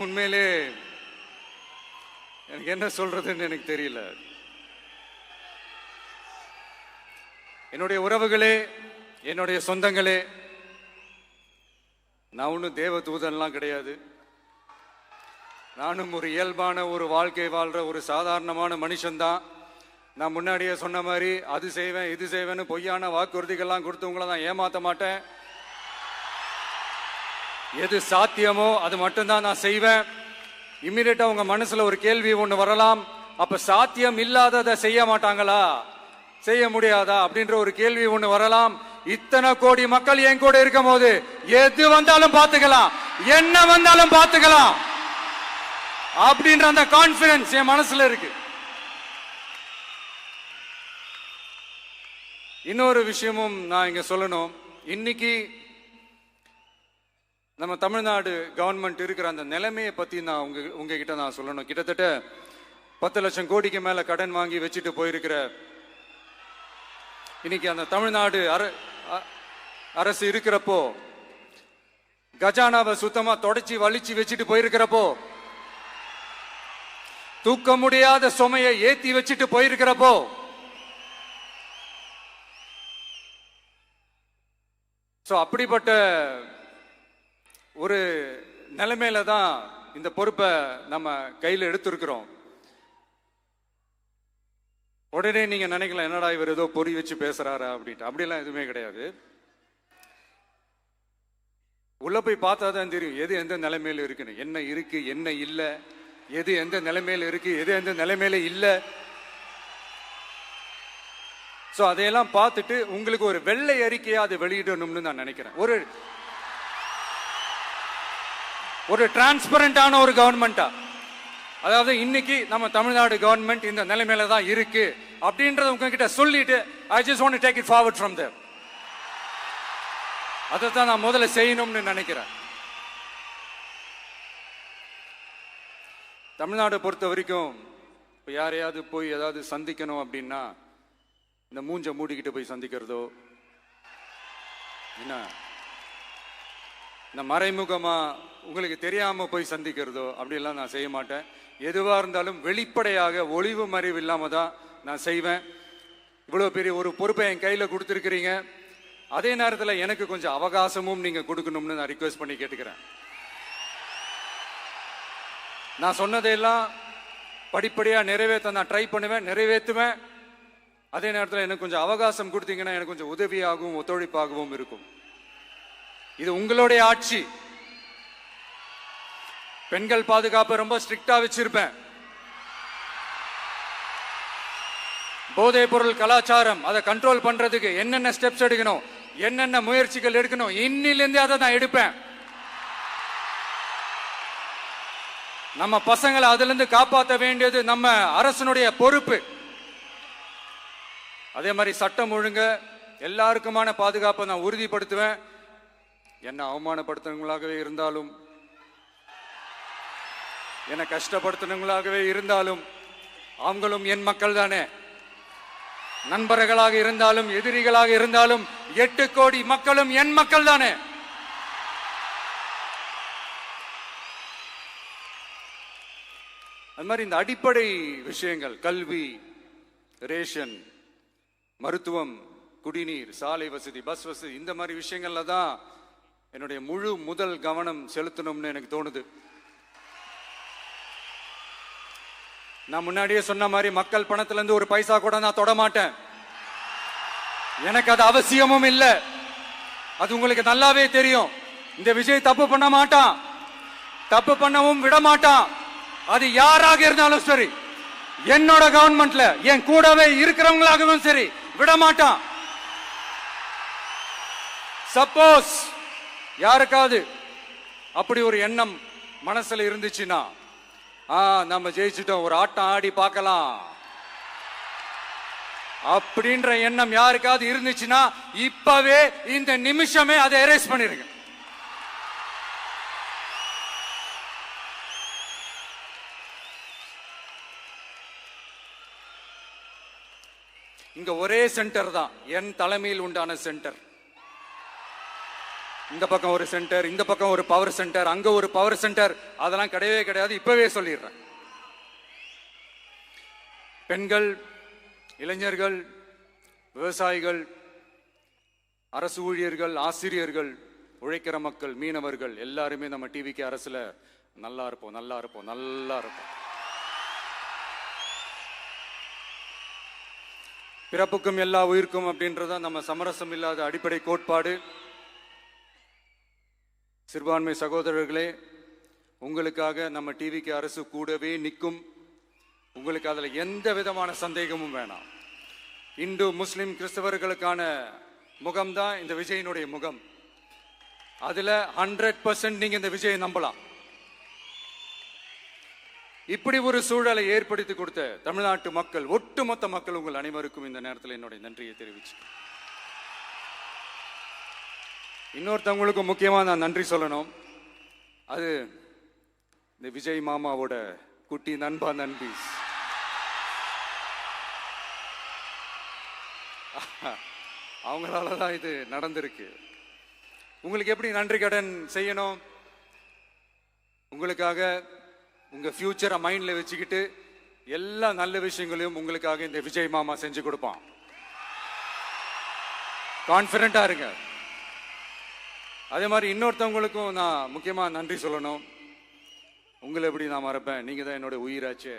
உண்மையிலே எனக்கு என்ன சொல்றதுன்னு எனக்கு தெரியல. என்னுடைய உறவுகளே, என்னுடைய சொந்தங்களே, நான் ஒன்றும் தேவ தூதன்லாம் கிடையாது. நானும் ஒரு இயல்பான ஒரு வாழ்க்கை வாழ்ற ஒரு சாதாரணமான மனுஷன்தான். நான் முன்னாடியே சொன்ன மாதிரி அது செய்வேன் இது செய்வேன்னு பொய்யான வாக்குறுதிகள்லாம் கொடுத்தவங்கள நான் ஏமாற்ற மாட்டேன். எது சாத்தியமோ அது மட்டும்தான் நான் செய்வேன். இம்மிடியட்டா உங்க மனசுல ஒரு கேள்வி ஒண்ணு வரலாம், அப்ப சாத்தியம் இல்லாததை செய்ய மாட்டாங்களா, செய்ய முடியாதா அப்படின்ற ஒரு கேள்வி ஒண்ணு வரலாம். இத்தனை கோடி மக்கள் என் கூட இருக்கும் போது எது வந்தாலும் பார்த்துக்கலாம், என்ன வந்தாலும் பார்த்துக்கலாம் அப்படின்ற அந்த கான்பிடன்ஸ் என் மனசுல இருக்கு. இன்னொரு விஷயமும் நான் இங்க சொல்லணும். இன்னைக்கு நம்ம தமிழ்நாடு கவர்மெண்ட் இருக்கிற அந்த நிலைமையை பத்தி நான் உங்ககிட்ட நான் சொல்லணும். கிட்டத்தட்ட 10 லட்சம் கோடிக்கு மேல கடன் வாங்கி வச்சுட்டு போயிருக்கிற இன்னைக்கு அந்த தமிழ்நாடு அரசு இருக்கிறப்போ, கஜானாவை சுத்தமா தொடச்சி வலிச்சு வச்சுட்டு போயிருக்கிறப்போ, தூக்க முடியாத சுமையை ஏத்தி வச்சுட்டு போயிருக்கிறப்போ, அப்படிப்பட்ட ஒரு நிலைமையில தான் இந்த பொறுப்பை நம்ம கையில் எடுத்திருக்கிறோம். உடனே நீங்க நினைக்கலாம், என்னடா இவர் ஏதோ பொறி வச்சு பேசுறாரா அப்படின்ட்டு. அப்படிலாம் எதுவுமே கிடையாது. உள்ள போய் பார்த்தா தான் தெரியும் எது எந்த நிலைமையில இருக்குன்னு, என்ன இருக்கு என்ன இல்லை, எது எந்த நிலைமையில இருக்கு எது எந்த நிலைமையில இல்லை. அதையெல்லாம் பார்த்துட்டு உங்களுக்கு ஒரு வெள்ளை அறிக்கையா அதை வெளியிடணும்னு நான் நினைக்கிறேன். ஒரு டிரான்ஸ்பரண்டான ஒரு கவர்மெண்டா, அதாவது இன்னைக்கு நம்ம தமிழ்நாடு கவர்மெண்ட் இந்த நிலைமையில தான் இருக்கு அப்படின்றத உங்ககிட்ட சொல்லிட்டு I just want to take it forward from there. அதை தான் நான் முதல்ல செய்யணும்னு நினைக்கிறேன். தமிழ்நாடு பொறுத்த வரைக்கும் இப்போ யாரையாவது போய் ஏதாவது சந்திக்கணும் அப்படின்னா இந்த மூஞ்ச மூடிக்கிட்டு போய் சந்திக்கிறதோ, என்ன இந்த மறைமுகமா உங்களுக்கு தெரியாம போய் சந்திக்கிறதோ அப்படிலாம் நான் செய்ய மாட்டேன். எதுவா இருந்தாலும் வெளிப்படையாக ஒளிவு மறைவு இல்லாம தான் நான் செய்வேன். இவ்வளவு பெரிய ஒரு பொறுப்பை என் கையில கொடுத்துருக்கிறீங்க, அதே நேரத்தில் எனக்கு கொஞ்சம் அவகாசமும் நீங்க கொடுக்கணும்னு நான் ரிக்வெஸ்ட் பண்ணி கேட்டுக்கிறேன். நான் சொன்னதையெல்லாம் படிப்படியா நிறைவேற்ற நான் ட்ரை பண்ணுவேன், நிறைவேற்றுவேன். அதே நேரத்தில் எனக்கு கொஞ்சம் அவகாசம் கொடுத்தீங்கன்னா எனக்கு கொஞ்சம் உதவியாகவும் ஒத்துழைப்பாகவும் இருக்கும். இது உங்களுடைய ஆட்சி. பெண்கள் பாதுகாப்பை ரொம்ப ஸ்ட்ரிக்டா வச்சிருப்பேன். போதைப் பொருள் கலாச்சாரம் அதை கண்ட்ரோல் பண்றதுக்கு என்னென்ன ஸ்டெப்ஸ் எடுக்கணும், என்னென்ன முயற்சிகள் எடுக்கணும், இன்னிலிருந்தே அதை நான் எடுப்பேன். நம்ம பசங்களை அதுல இருந்து காப்பாற்ற வேண்டியது நம்ம அரசனுடைய பொறுப்பு. அதே மாதிரி சட்டம் ஒழுங்க எல்லாருக்குமான பாதுகாப்பை நான் உறுதிப்படுத்துவேன். என்ன அவமானப்படுத்தினவங்களாகவே இருந்தாலும், என்ன கஷ்டப்படுத்தினவங்களாகவே இருந்தாலும், அவங்களும் என் மக்கள் தானே. நண்பர்களாக இருந்தாலும் எதிரிகளாக இருந்தாலும் 8 கோடி மக்களும் என் மக்கள் தானே. அது மாதிரி இந்த அடிப்படை விஷயங்கள், கல்வி, ரேஷன், மருத்துவம், குடிநீர், சாலை வசதி, பஸ் வசதி, இந்த மாதிரி விஷயங்கள்ல தான் என்னுடைய முதல் கவனம் செலுத்தணும்னு எனக்கு தோணுது. நான் முன்னாடியே சொன்ன மாதிரி மக்கள் பணத்துல இருந்து ஒரு பைசா கூட நான் தொட மாட்டேன். எனக்கு அது அவசியமும் இல்லை. அது உங்களுக்கு நல்லாவே தெரியும். இந்த விஜய் தப்பு பண்ண மாட்டான், தப்பு பண்ணவும் விட மாட்டான். அது யாராக இருந்தாலும் சரி, என்னோட கவர்மெண்ட்ல என் கூடவே இருக்கிறவங்களாகவும் சரி, விட மாட்டான். சப்போஸ் யாருக்காவது அப்படி ஒரு எண்ணம் மனசுல இருந்துச்சுன்னா, நம்ம ஜெயிச்சிட்டோம், ஒரு ஆட்டம் ஆடி பார்க்கலாம் அப்படின்ற எண்ணம் யாருக்காவது இருந்துச்சுன்னா இப்பவே இந்த நிமிஷமே அதை எரேஸ் பண்ணிருங்க. இங்க ஒரே சென்டர் தான், என் தலைமையில் உண்டான சென்டர். இந்த பக்கம் ஒரு சென்டர், இந்த பக்கம் ஒரு பவர் சென்டர், அங்க ஒரு பவர் சென்டர், அதெல்லாம் கிடையவே கிடையாது. இப்பவே சொல்லிடுறேன். பெண்கள், இளைஞர்கள், விவசாயிகள், அரசு ஊழியர்கள், ஆசிரியர்கள், உழைக்கிற மக்கள், மீனவர்கள் எல்லாருமே நம்ம டிவிக்கு அரசுல நல்லா இருப்போம், நல்லா இருப்போம், நல்லா இருப்போம். பிறப்புக்கும் எல்லா உயிர்க்கும் அப்படின்றத நம்ம சமரசம் இல்லாத அடிப்படை கோட்பாடு. சிறுபான்மை சகோதரர்களே, உங்களுக்காக நம்ம டிவிக்கு அரசு கூடவே நிற்கும். உங்களுக்கு அதுல எந்த விதமான சந்தேகமும் வேணாம். இந்து, முஸ்லிம், கிறிஸ்தவர்களுக்கான முகம்தான் இந்த விஜயனுடைய முகம். அதுல 100% நீங்க இந்த விஜயை நம்பலாம். இப்படி ஒரு சூழலை ஏற்படுத்தி கொடுத்த தமிழ்நாட்டு மக்கள், ஒட்டுமொத்த மக்கள், உங்கள் அனைவருக்கும் இந்த நேரத்தில் என்னுடைய நன்றியை தெரிவிச்சு, இன்னொருத்தவங்களுக்கு முக்கியமா நான் நன்றி சொல்லணும். அது இந்த விஜய் மாமாவோட குட்டி நண்பா, நண்பி. அவங்களாலதான் இது நடந்திருக்கு. உங்களுக்கு எப்படி நன்றி கடன் செய்யணும்? உங்களுக்காக உங்க ஃபியூச்சரை மைண்ட்ல வச்சுக்கிட்டு எல்லா நல்ல விஷயங்களையும் உங்களுக்காக இந்த விஜய் மாமா செஞ்சு கொடுப்பான். கான்பிடண்டா இருங்க. அதே மாதிரி இன்னொருத்தவங்களுக்கும் நான் முக்கியமா நன்றி சொல்லணும். உங்களை எப்படி நான் மறப்பேன்? நீங்க தான் என்னோட உயிராச்சே.